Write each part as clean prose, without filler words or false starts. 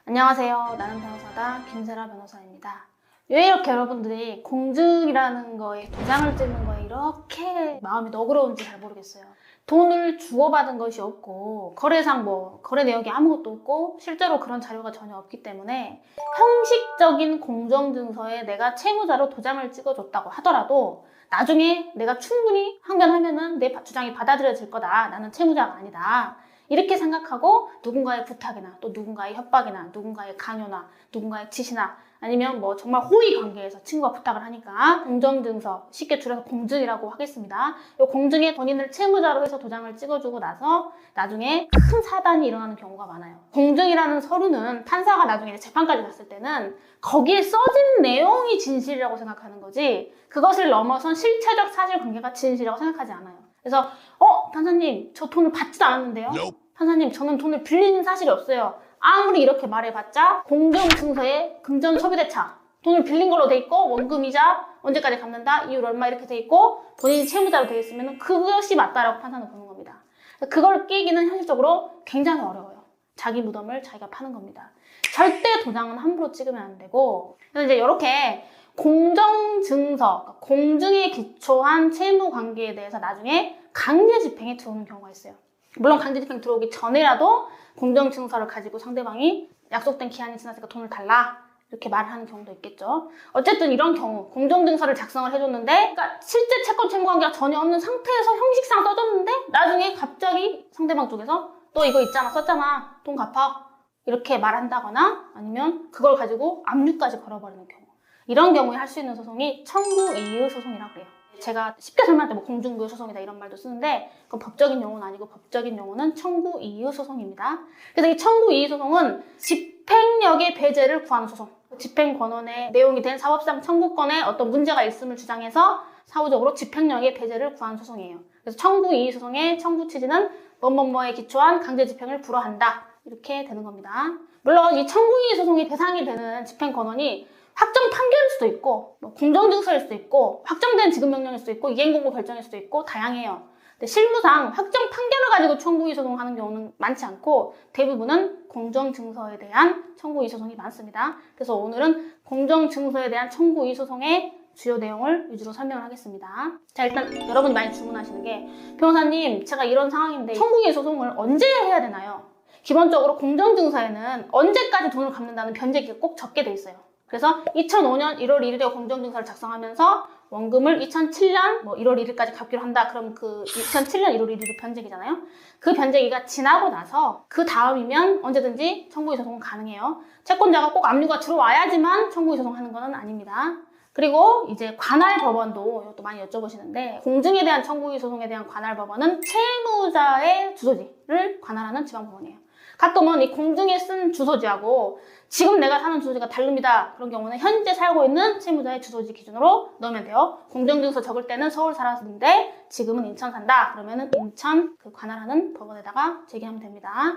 안녕하세요. 나는 변호사다 김세라 변호사입니다. 왜 이렇게 여러분들이 공증이라는 거에 도장을 찍는 거에 이렇게 마음이 너그러운지 잘 모르겠어요. 돈을 주고받은 것이 없고 거래상 거래 내역이 아무것도 없고 실제로 그런 자료가 전혀 없기 때문에 형식적인 공정증서에 내가 채무자로 도장을 찍어줬다고 하더라도 나중에 내가 충분히 항변하면은 내 주장이 받아들여질 거다. 나는 채무자가 아니다. 이렇게 생각하고 누군가의 부탁이나 또 누군가의 협박이나 누군가의 강요나 누군가의 지시나 아니면 정말 호의 관계에서 친구가 부탁을 하니까 공정증서, 쉽게 줄여서 공증이라고 하겠습니다. 이 공증에 본인을 채무자로 해서 도장을 찍어주고 나서 나중에 큰 사단이 일어나는 경우가 많아요. 공증이라는 서류는 판사가 나중에 재판까지 갔을 때는 거기에 써진 내용이 진실이라고 생각하는 거지 그것을 넘어선 실체적 사실관계가 진실이라고 생각하지 않아요. 그래서 판사님 저 돈을 받지도 않았는데요? 판사님 저는 돈을 빌린 사실이 없어요. 아무리 이렇게 말해봤자 공정증서에 금전소비대차 돈을 빌린 걸로 돼 있고 원금이자 언제까지 갚는다 이율 얼마 이렇게 돼 있고 본인이 채무자로 돼 있으면 그것이 맞다라고 판사는 보는 겁니다. 그걸 깨기는 현실적으로 굉장히 어려워요. 자기 무덤을 자기가 파는 겁니다. 절대 도장은 함부로 찍으면 안 되고 그래서 이제 이렇게 공정증서, 공증에 기초한 채무관계에 대해서 나중에 강제집행에 들어오는 경우가 있어요. 물론 강제집행 들어오기 전에라도 공정증서를 가지고 상대방이 약속된 기한이 지났으니까 돈을 달라 이렇게 말을 하는 경우도 있겠죠. 어쨌든 이런 경우 공정증서를 작성을 해줬는데 그러니까 실제 채권 채무관계가 전혀 없는 상태에서 형식상 써줬는데 나중에 갑자기 상대방 쪽에서 너 이거 있잖아 썼잖아 돈 갚아 이렇게 말한다거나 아니면 그걸 가지고 압류까지 걸어버리는 경우 이런 경우에 할 수 있는 소송이 청구이의 소송이라고 그래요. 제가 쉽게 설명할 때 공중부의 소송이다 이런 말도 쓰는데 그건 법적인 용어는 아니고 법적인 용어는 청구이의 소송입니다. 그래서 이 청구이의 소송은 집행력의 배제를 구하는 소송. 집행권원의 내용이 된 사법상 청구권에 어떤 문제가 있음을 주장해서 사후적으로 집행력의 배제를 구하는 소송이에요. 그래서 청구이의 소송의 청구 취지는 뭐뭐뭐에 기초한 강제집행을 불허한다. 이렇게 되는 겁니다. 물론 이 청구이의 소송의 대상이 되는 집행권원이 확정 판결일 수도 있고 공정증서일 수도 있고 확정된 지급명령일 수도 있고 이행공고 결정일 수도 있고 다양해요. 근데 실무상 확정 판결을 가지고 청구이의 소송하는 경우는 많지 않고 대부분은 공정증서에 대한 청구이의 소송이 많습니다. 그래서 오늘은 공정증서에 대한 청구이의 소송의 주요 내용을 위주로 설명을 하겠습니다. 자, 일단 여러분이 많이 질문하시는 게 변호사님 제가 이런 상황인데 청구이의 소송을 언제 해야 되나요? 기본적으로 공정증서에는 언제까지 돈을 갚는다는 변제기가 꼭 적게 돼 있어요. 그래서 2005년 1월 1일에 공정증서를 작성하면서 원금을 2007년 1월 1일까지 갚기로 한다. 그럼 그 2007년 1월 1일이 변제기잖아요. 그 변제기가 지나고 나서 그 다음이면 언제든지 청구이의 소송은 가능해요. 채권자가 꼭 압류가 들어와야지만 청구이의 소송하는 건 아닙니다. 그리고 이제 관할 법원도 이것도 많이 여쭤보시는데 공증에 대한 청구이의 소송에 대한 관할 법원은 채무자의 주소지를 관할하는 지방법원이에요. 가끔은 이 공증에 쓴 주소지하고 지금 내가 사는 주소지가 다릅니다. 그런 경우는 현재 살고 있는 채무자의 주소지 기준으로 넣으면 돼요. 공정증서 적을 때는 서울 살았는데 지금은 인천 산다. 그러면은 인천 그 관할하는 법원에다가 제기하면 됩니다.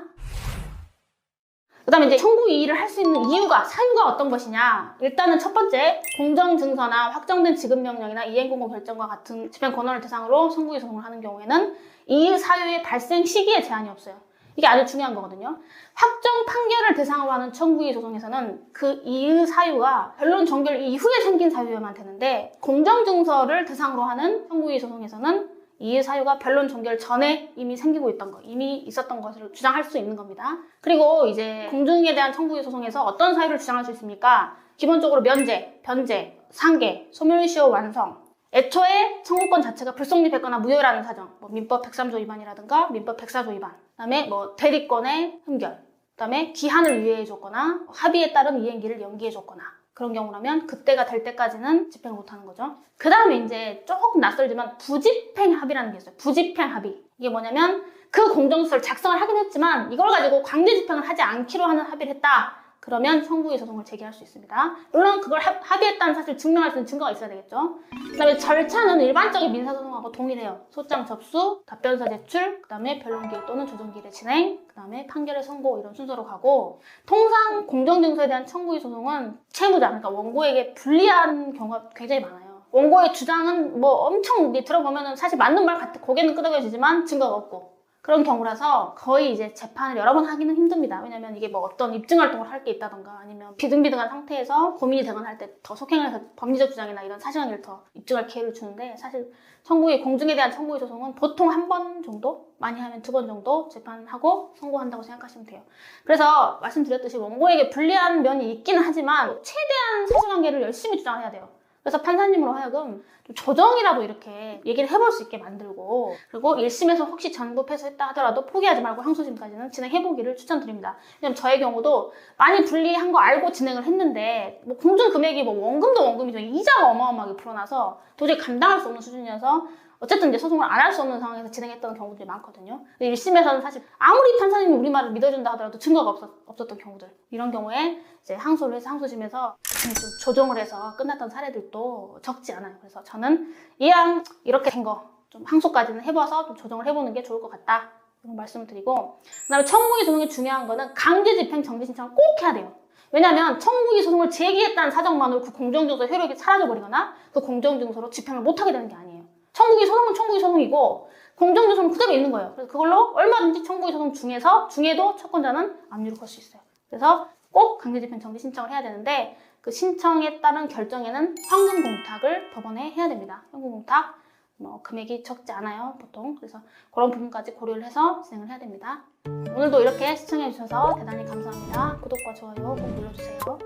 그 다음에 이제 청구이의를 할 수 있는 이유가, 사유가 어떤 것이냐. 일단은 첫 번째, 공정증서나 확정된 지급명령이나 이행공고 결정과 같은 집행권원을 대상으로 청구이의 소송을 하는 경우에는 이의 사유의 발생 시기에 제한이 없어요. 이게 아주 중요한 거거든요. 확정 판결을 대상으로 하는 청구이의 소송에서는 그 이의 사유가 변론 종결 이후에 생긴 사유여야만 되는데 공정증서를 대상으로 하는 청구이의 소송에서는 이의 사유가 변론 종결 전에 이미 생기고 있던 거, 이미 있었던 것을 주장할 수 있는 겁니다. 그리고 이제 공증에 대한 청구이의 소송에서 어떤 사유를 주장할 수 있습니까? 기본적으로 면제, 변제, 상계, 소멸시효 완성, 애초에 청구권 자체가 불성립했거나 무효라는 사정, 민법 103조 위반이라든가 민법 104조 위반, 그다음에 대리권의 흠결, 그다음에 기한을 유예해줬거나 합의에 따른 이행기를 연기해줬거나 그런 경우라면 그때가 될 때까지는 집행을 못하는 거죠. 그 다음에 이제 조금 낯설지만 부집행 합의라는 게 있어요. 부집행 합의. 이게 뭐냐면 그 공정서를 작성을 하긴 했지만 이걸 가지고 강제 집행을 하지 않기로 하는 합의를 했다. 그러면 청구이의 소송을 제기할 수 있습니다. 물론 그걸 합의했다는 사실을 증명할 수 있는 증거가 있어야 되겠죠. 그 다음에 절차는 일반적인 민사소송하고 동일해요. 소장 접수, 답변서 제출, 그 다음에 변론기일 또는 조정기일의 진행, 그 다음에 판결의 선고 이런 순서로 가고 통상 공정증서에 대한 청구이의 소송은 채무자, 그러니까 원고에게 불리한 경우가 굉장히 많아요. 원고의 주장은 엄청 들어보면은 사실 맞는 말 같아 고개는 끄덕여지지만 증거가 없고 그런 경우라서 거의 이제 재판을 여러 번 하기는 힘듭니다. 왜냐면 이게 뭐 어떤 입증 활동을 할 게 있다던가 아니면 비등비등한 상태에서 고민이 되거나 할 때 더 속행을 해서 법리적 주장이나 이런 사실관계를 더 입증할 기회를 주는데, 사실 공중에 대한 청구의 소송은 보통 한 번 정도, 많이 하면 2번 정도 재판하고 선고한다고 생각하시면 돼요. 그래서 말씀드렸듯이 원고에게 불리한 면이 있기는 하지만 최대한 사실관계를 열심히 주장해야 돼요. 그래서 판사님으로 하여금 좀 조정이라도 이렇게 얘기를 해볼 수 있게 만들고, 그리고 1심에서 혹시 전부 패소했다 하더라도 포기하지 말고 항소심까지는 진행해보기를 추천드립니다. 왜냐면 저의 경우도 많이 불리한 거 알고 진행을 했는데 뭐 공중 금액이 뭐 원금도 원금이죠. 이자가 어마어마하게 불어나서 도저히 감당할 수 없는 수준이어서 어쨌든 이제 소송을 안 할 수 없는 상황에서 진행했던 경우들이 많거든요. 1심에서는 사실 아무리 판사님이 우리 말을 믿어준다 하더라도 증거가 없었던 경우들, 이런 경우에 이제 항소를 해서 항소심에서 좀 조정을 해서 끝났던 사례들도 적지 않아요. 그래서 저는 이왕 이렇게 된 거 좀 항소까지는 해봐서 좀 조정을 해보는 게 좋을 것 같다, 이런 말씀을 드리고, 그다음에 청구기 소송이 중요한 거는 강제집행 정지 신청을 꼭 해야 돼요. 왜냐하면 청구기 소송을 제기했다는 사정만으로 그 공정증서 효력이 사라져버리거나 그 공정증서로 집행을 못하게 되는 게 아니에요. 청구기 소송은 청구기 소송이고 공정증서는 그대로 있는 거예요. 그래서 그걸로 얼마든지 청구기 소송 중에도 채권자는 압류를 걸 수 있어요. 그래서 꼭 강제집행 정지 신청을 해야 되는데, 그 신청에 따른 결정에는 현금 공탁을 법원에 해야 됩니다. 현금 공탁 뭐 금액이 적지 않아요, 보통. 그래서 그런 부분까지 고려를 해서 진행을 해야 됩니다. 오늘도 이렇게 시청해 주셔서 대단히 감사합니다. 구독과 좋아요 꼭 눌러주세요.